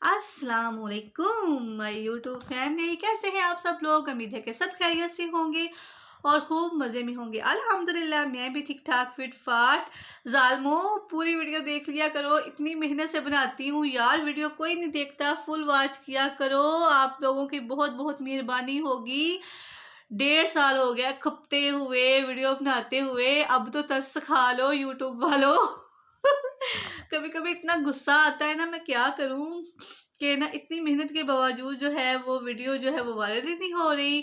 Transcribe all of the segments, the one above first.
अस्सलाम वालेकुम my YouTube family. कैसे हैं आप सब लोग? उम्मीद है कि सब खैरियत से होंगे और खूब मज़े में होंगे। अल्हम्दुलिल्लाह मैं भी ठीक ठाक फिट फाट। जालमो पूरी वीडियो देख लिया करो, इतनी मेहनत से बनाती हूँ यार, वीडियो कोई नहीं देखता, फुल वॉच किया करो। आप लोगों की बहुत बहुत मेहरबानी होगी। 1.5 साल हो गया खपते हुए, वीडियो बनाते हुए, अब तो तरस खा लो यूट्यूब वालों। कभी कभी इतना गुस्सा आता है ना, मैं क्या करूं कि ना इतनी मेहनत के बावजूद जो है वो वीडियो जो है वो वायरल ही नहीं हो रही।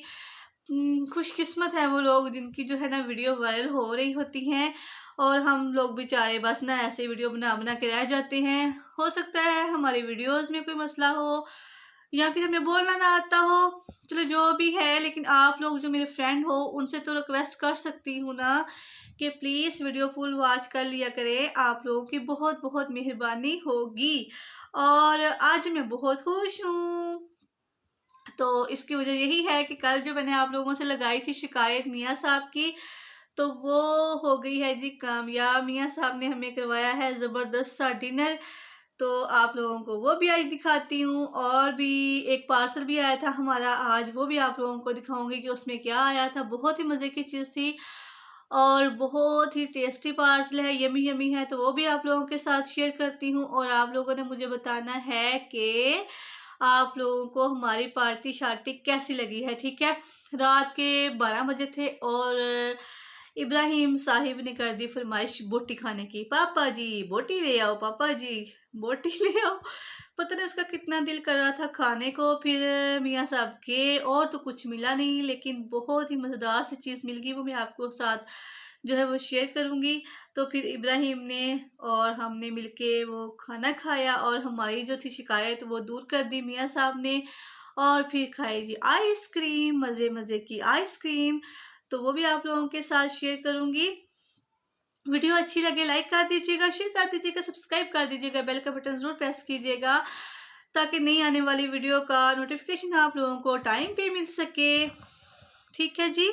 खुशकिस्मत है वो लोग जिनकी जो है ना वीडियो वायरल हो रही होती हैं, और हम लोग बेचारे बस ना ऐसे वीडियो बना बना के रह जाते हैं। हो सकता है हमारी वीडियोस में कोई मसला हो या फिर हमें बोलना ना आता हो, चलो जो भी है। लेकिन आप लोग जो मेरे फ्रेंड हो उनसे तो रिक्वेस्ट कर सकती हूँ ना कि प्लीज़ वीडियो फुल वॉच कर लिया करें। आप लोगों की बहुत बहुत मेहरबानी होगी और आज मैं बहुत खुश हूँ। तो इसकी वजह यही है कि कल जो मैंने आप लोगों से लगाई थी शिकायत मियाँ साहब की, तो वो हो गई है जी कामयाब। मियाँ साहब ने हमें करवाया है ज़बरदस्त सा डिनर, तो आप लोगों को वो भी आज दिखाती हूँ। और भी एक पार्सल भी आया था हमारा आज, वो भी आप लोगों को दिखाऊंगी कि उसमें क्या आया था। बहुत ही मज़े की चीज़ थी और बहुत ही टेस्टी पार्सल है, यमी यमी है, तो वो भी आप लोगों के साथ शेयर करती हूँ। और आप लोगों ने मुझे बताना है कि आप लोगों को हमारी पार्टी शार्टी कैसी लगी है। ठीक है, रात के 12 बजे थे और इब्राहिम साहिब ने कर दी फरमाइश बोटी खाने की। पापा जी बोटी ले आओ, पापा जी बोटी ले आओ। पता नहीं उसका कितना दिल कर रहा था खाने को। फिर मियाँ साहब के और तो कुछ मिला नहीं, लेकिन बहुत ही मज़ेदार सी चीज़ मिल गई, वो मैं आपको साथ जो है वो शेयर करूँगी। तो फिर इब्राहिम ने और हमने मिलके वो खाना खाया और हमारी जो थी शिकायत वो दूर कर दी मियाँ साहब ने। और फिर खाई जी आइसक्रीम, मज़े मज़े की आइसक्रीम, तो वो भी आप लोगों के साथ शेयर करूँगी। वीडियो अच्छी लगे लाइक कर दीजिएगा, शेयर कर दीजिएगा, सब्सक्राइब कर दीजिएगा, बेल का बटन ज़रूर प्रेस कीजिएगा ताकि नई आने वाली वीडियो का नोटिफिकेशन आप लोगों को टाइम पे मिल सके। ठीक है जी।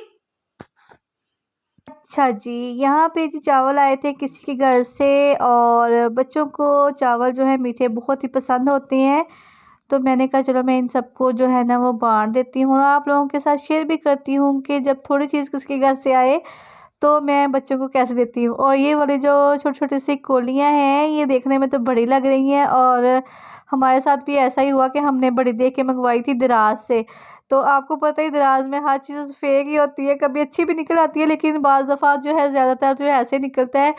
अच्छा जी, यहाँ पे जी चावल आए थे किसी के घर से और बच्चों को चावल जो है मीठे बहुत ही पसंद होते हैं। तो मैंने कहा चलो मैं इन सबको जो है ना वो बांट देती हूँ और आप लोगों के साथ शेयर भी करती हूँ कि जब थोड़ी चीज़ किसी के घर से आए तो मैं बच्चों को कैसे देती हूँ। और ये वाली जो छोटी छोटी सी कोलियाँ हैं ये देखने में तो बड़ी लग रही हैं, और हमारे साथ भी ऐसा ही हुआ कि हमने बड़ी देख के मंगवाई थी दराज से। तो आपको पता ही दराज में हर चीज़ फेक ही होती है, कभी अच्छी भी निकल आती है लेकिन बाज़ दफ़ा जो है ज़्यादातर जो है ऐसे निकलता है।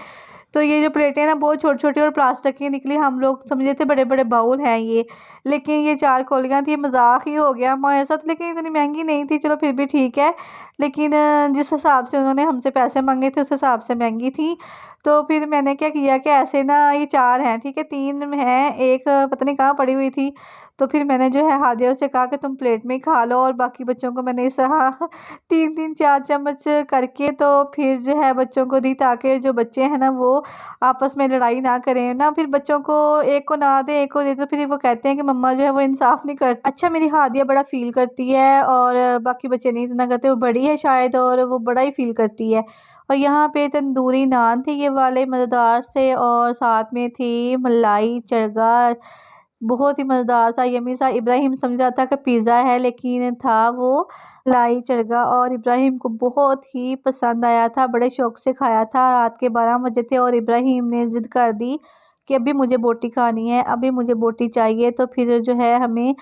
तो ये जो प्लेटें ना बहुत छोटी-छोटी और प्लास्टिक की निकली, हम लोग समझे थे बड़े-बड़े बाउल हैं ये, लेकिन ये 4 कोलियाँ थी, मज़ाक ही हो गया हमारे साथ। लेकिन इतनी महँगी नहीं थी, चलो फिर भी ठीक है। लेकिन जिस हिसाब से उन्होंने हमसे पैसे माँगे थे उस हिसाब से महँगी थी। तो फिर मैंने क्या किया कि ऐसे ना ये 4 हैं, ठीक है, 3 हैं, 1 पता नहीं कहाँ पड़ी हुई थी। तो फिर मैंने जो है हादिया से कहा कि तुम प्लेट में ही खा लो, और बाकी बच्चों को मैंने इस तरह 3-3 4 चम्मच करके तो फिर जो है बच्चों को दी, ताकि जो बच्चे हैं ना वो आपस में लड़ाई ना करें ना, फिर बच्चों को एक को ना दें एक को दे तो फिर वो कहते हैं कि मम्मा जो है वो इंसाफ नहीं करती। अच्छा, मेरी हादिया बड़ा फील करती है और बाकी बच्चे नहीं इतना करते, वो बड़ी है शायद और वो बड़ा ही फील करती है। और यहाँ पे तंदूरी नान थे ये वाले मज़ेदार से, और साथ में थी मलाई चरगा, बहुत ही मज़ेदार सा यम्मी सा। इब्राहिम समझ रहा था कि पिज़्ज़ा है लेकिन था वो लाई चरगा, और इब्राहिम को बहुत ही पसंद आया था, बड़े शौक से खाया था। रात के 12 बजे थे और इब्राहिम ने ज़िद कर दी कि अभी मुझे बोटी खानी है, अभी मुझे बोटी चाहिए। तो फिर जो है हमें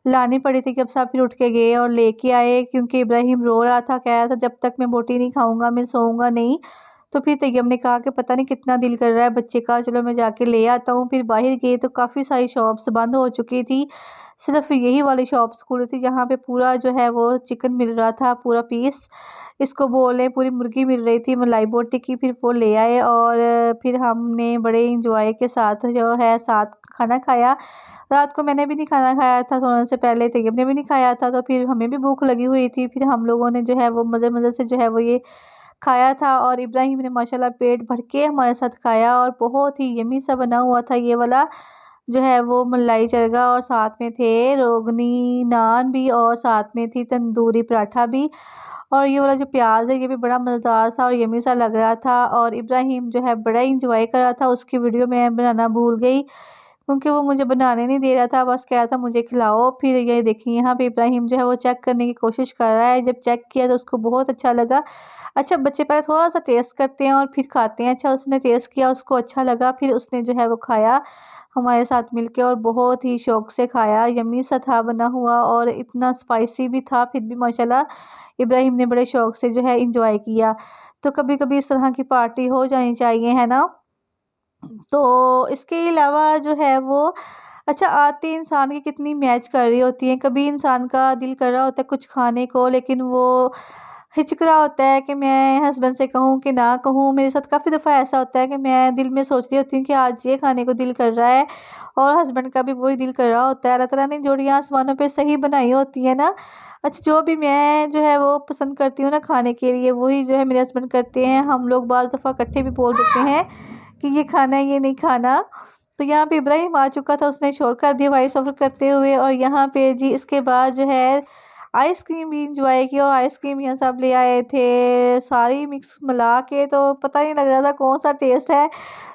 लानी पड़ी थी कि अब सब फिर उठ के गए और लेके आए, क्योंकि इब्राहिम रो रहा था, कह रहा था जब तक मैं बोटी नहीं खाऊंगा मैं सोऊंगा नहीं। तो फिर तैयब ने कहा कि पता नहीं कितना दिल कर रहा है बच्चे का, चलो मैं जाके ले आता हूँ। फिर बाहर गए तो काफ़ी सारी शॉप्स बंद हो चुकी थी, सिर्फ यही वाली शॉप्स खुली थी जहाँ पे पूरा जो है वो चिकन मिल रहा था, पूरा पीस इसको बोले, पूरी मुर्गी मिल रही थी मलाई बोटी की। फिर वो ले आए और फिर हमने बड़े इंजॉय के साथ जो है साथ खाना खाया। रात को मैंने भी नहीं खाना खाया था, सोने से पहले तैयब ने भी नहीं खाया था, तो फिर हमें भी भूख लगी हुई थी। फिर हम लोगों ने जो है वो मज़े-मज़े से जो है वो ये खाया था, और इब्राहिम ने माशाल्लाह पेट भर के हमारे साथ खाया, और बहुत ही यम्मी सा बना हुआ था ये वाला जो है वो मलाई चरगा। और साथ में थे रोगनी नान भी, और साथ में थी तंदूरी पराठा भी। और ये वाला जो प्याज है ये भी बड़ा मज़ेदार सा और यम्मी सा लग रहा था, और इब्राहिम जो है बड़ा इंजॉय कर रहा था, उसकी वीडियो मैं बनाना भूल गई। क्योंकि वो मुझे बनाने नहीं दे रहा था, बस कह रहा था मुझे खिलाओ। फिर ये देखिए यहाँ पे इब्राहिम जो है वो चेक करने की कोशिश कर रहा है। जब चेक किया तो उसको बहुत अच्छा लगा। अच्छा, बच्चे पहले थोड़ा-सा टेस्ट करते हैं और फिर खाते हैं। अच्छा, उसने टेस्ट किया, उसको अच्छा लगा, फिर उसने जो है वो खाया हमारे साथ मिलके और बहुत ही शौक से खाया। यम्मी सा था बना हुआ और इतना स्पाइसी भी था, फिर भी माशाल्लाह इब्राहिम ने बड़े शौक से जो है एन्जॉय किया। तो कभी-कभी इस तरह की पार्टी हो जानी चाहिए, है ना? तो इसके अलावा जो है वो अच्छा, आदतें इंसान की कितनी मैच कर रही होती हैं। कभी इंसान का दिल कर रहा होता है कुछ खाने को, लेकिन वो हिचक रहा होता है कि मैं हस्बैंड से कहूँ कि ना कहूँ। मेरे साथ काफ़ी दफ़ा ऐसा होता है कि मैं दिल में सोच रही होती हूँ कि आज ये खाने को दिल कर रहा है और हस्बैंड का भी वही दिल कर रहा होता है। अल्लाह ताला ने जोड़ियाँ आसमानों पे सही बनाई होती है ना। अच्छा, जो भी मैं जो है वो पसंद करती हूँ ना खाने के लिए, वही जो है मेरे हस्बैंड करते हैं। हम लोग बाज़ दफ़ा इकट्ठे भी बोल देते हैं कि ये खाना है, ये नहीं खाना। तो यहाँ पे इब्राहिम आ चुका था, उसने शोर कर दिया वॉइस ओवर करते हुए। और यहाँ पे जी इसके बाद जो है आइसक्रीम भी एंजॉय की और आइसक्रीम यहाँ सब ले आए थे, सारी मिक्स मिला के, तो पता नहीं लग रहा था कौन सा टेस्ट है।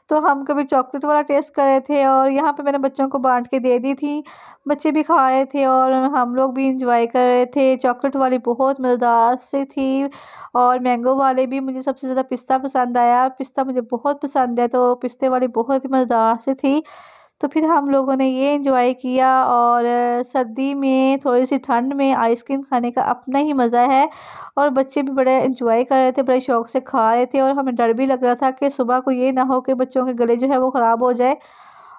तो हम कभी चॉकलेट वाला टेस्ट कर रहे थे और यहाँ पे मैंने बच्चों को बाँट के दे दी थी। बच्चे भी खा रहे थे और हम लोग भी एंजॉय कर रहे थे। चॉकलेट वाली बहुत मज़ेदार सी थी और मैंगो वाले भी। मुझे सबसे ज़्यादा पिस्ता पसंद आया, पिस्ता मुझे बहुत पसंद है, तो पिस्ते वाली बहुत ही मज़ेदार सी थी। तो फिर हम लोगों ने ये एंजॉय किया और सर्दी में थोड़ी-सी ठंड में आइसक्रीम खाने का अपना ही मज़ा है। और बच्चे भी बड़े एंजॉय कर रहे थे, बड़े शौक से खा रहे थे और हमें डर भी लग रहा था कि सुबह को ये ना हो कि बच्चों के गले जो है वो ख़राब हो जाए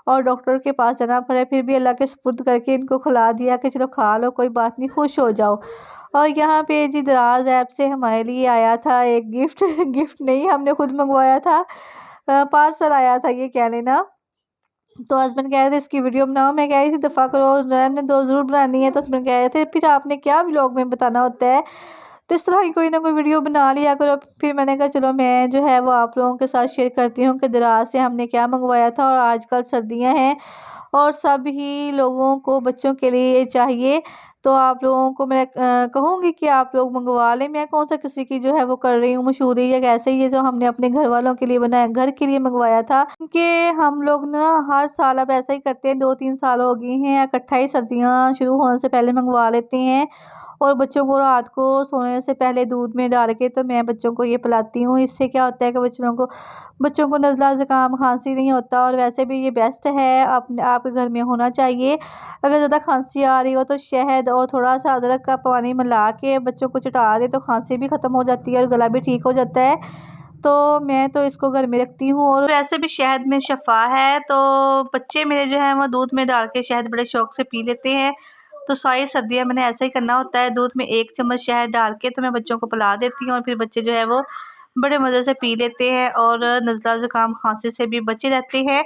और डॉक्टर के पास जाना पड़े। फिर भी अल्लाह के सुपुर्द करके इनको खिला दिया कि चलो खा लो, कोई बात नहीं, खुश हो जाओ। और यहाँ पे जी दराज़ ऐप से हमारे लिए आया था एक गिफ्ट गिफ्ट नहीं, हमने खुद मँगवाया था। पार्सल आया था ये कह लेना। तो हस्बैंड कह रहे थे इसकी वीडियो बनाओ, मैं कह रही थी दफ़ा करो, रहने दो, ज़रूर बनानी है। तो हस्बैंड कह रहे थे फिर आपने क्या व्लॉग में बताना होता है, तो इस तरह की कोई ना कोई वीडियो बना लिया करो। फिर मैंने कहा चलो मैं जो है वो आप लोगों के साथ शेयर करती हूँ कि दराज़ से हमने क्या मंगवाया था। और आजकल सर्दियाँ हैं और सभी लोगों को बच्चों के लिए ये चाहिए। तो आप लोगों को मैं कहूँगी कि आप लोग मंगवा लें। मैं कौन-सा किसी की जो है वो कर रही हूँ मशहूरी या कैसे, ये जो हमने अपने घर वालों के लिए बनाया, घर के लिए मंगवाया था। क्योंकि हम लोग ना हर साल अब ऐसा ही करते हैं, 2-3 साल हो गए हैं, इकट्ठा ही सर्दियाँ शुरू होने से पहले मंगवा लेते हैं। और बच्चों को रात को सोने से पहले दूध में डाल के तो मैं बच्चों को ये पिलाती हूँ। इससे क्या होता है कि बच्चों को नज़ला, ज़ुकाम, खाँसी नहीं होता और वैसे भी ये बेस्ट है, अपने आपके घर में होना चाहिए। अगर ज़्यादा खाँसी आ रही हो तो शहद और थोड़ा-सा अदरक का पानी मिला के बच्चों को चटा दें तो खाँसी भी ख़त्म हो जाती है और गला भी ठीक हो जाता है। तो मैं तो इसको घर में रखती हूँ और वैसे भी शहद में शफ़ा है, तो बच्चे मेरे जो हैं वो दूध में डाल के शहद बड़े शौक से पी लेते हैं। तो सारी सर्दियाँ मैंने ऐसा ही करना होता है, दूध में 1 चम्मच शहद डाल के तो मैं बच्चों को पिला देती हूँ और फिर बच्चे जो है वो बड़े मज़े से पी लेते हैं और नज़ला ज़ुकाम खाँसी से भी बचे रहते हैं।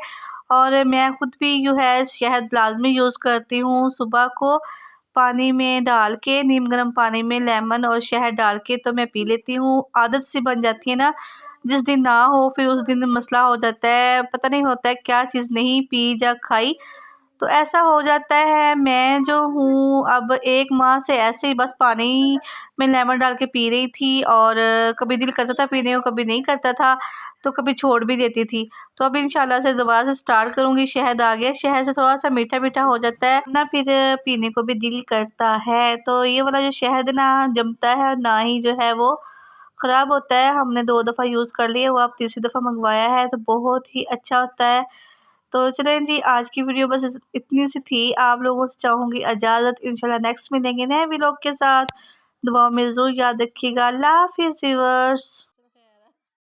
और मैं खुद भी जो है शहद लाज़मी यूज़ करती हूँ। सुबह को पानी में डाल के, नीम गर्म पानी में लेमन और शहद डाल के तो मैं पी लेती हूँ। आदत सी बन जाती है ना, जिस दिन ना हो फिर उस दिन मसला हो जाता है, पता नहीं होता है क्या चीज़ नहीं पी या खाई, तो ऐसा हो जाता है। मैं जो हूँ अब 1 माह से ऐसे ही बस पानी में लेमन डाल के पी रही थी और कभी दिल करता था पीने को, कभी नहीं करता था, तो कभी छोड़ भी देती थी। तो अब इंशाल्लाह से दोबारा से स्टार्ट करूँगी। शहद आ गया, शहद से थोड़ा-सा मीठा-मीठा हो जाता है ना, फिर पीने को भी दिल करता है। तो ये वाला जो शहद ना जमता है और ना ही जो है वो ख़राब होता है। हमने 2 दफ़ा यूज़ कर लिया, वो अब तीसरी दफ़ा मंगवाया है, तो बहुत ही अच्छा होता है। तो चलें जी, आज की वीडियो बस इतनी सी थी। आप लोगों से चाहूँगी इजाज़त, इंशाल्लाह नेक्स्ट मिलेंगे नए व्लॉग के साथ। दुआओं में ज़रूर याद रखिएगा। अल्लाह हाफ़िज़ व्यूअर्स।